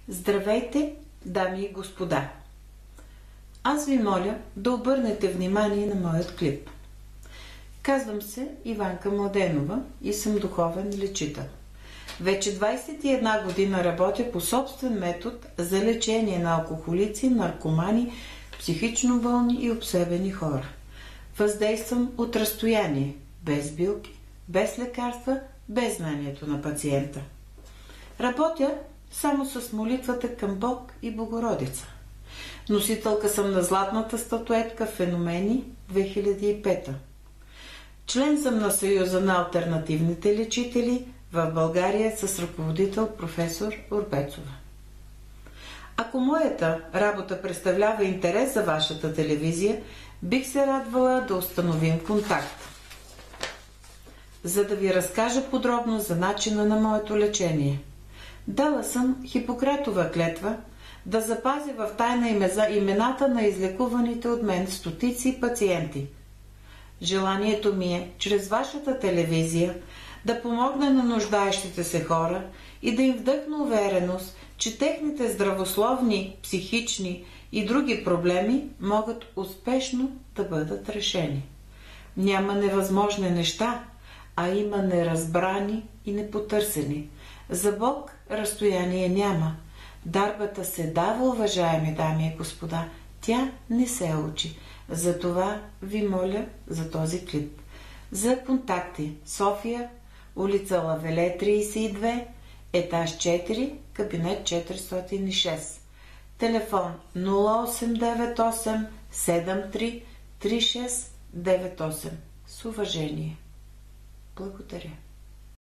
Здравейте, дами и господа! Аз ви моля да обърнете внимание на моят клип. Казвам се Иванка Младенова и съм духовен лечител. Вече 21 година работя по собствен метод за лечение на алкохолици, наркомани, психично болни и обсебени хора. Въздействам от разстояние, без билки, без лекарства, без знанието на пациента. Работя само с молитвата към Бог и Богородица. Носителка съм на златната статуетка Феномени 2005. Член съм на Съюза на алтернативните лечители в България с ръководител професор Орбецова. Ако моята работа представлява интерес за вашата телевизия, бих се радвала да установим контакт, за да ви разкажа подробно за начина на моето лечение. Дала съм Хипократова клетва да запазя в тайна имената на излекуваните от мен стотици пациенти. Желанието ми е, чрез вашата телевизия, да помогна на нуждаещите се хора и да им вдъхна увереност, че техните здравословни, психични и други проблеми могат успешно да бъдат решени. Няма невъзможни неща, а има неразбрани и непотърсени. За Бог разстояние няма. Дарбата се дава, уважаеми дами и господа. Тя не се учи. Затова ви моля за този клип. За контакти: София, улица Лавеле 32, етаж 4, кабинет 406. Телефон 0898 73 3698. С уважение. Благодаря.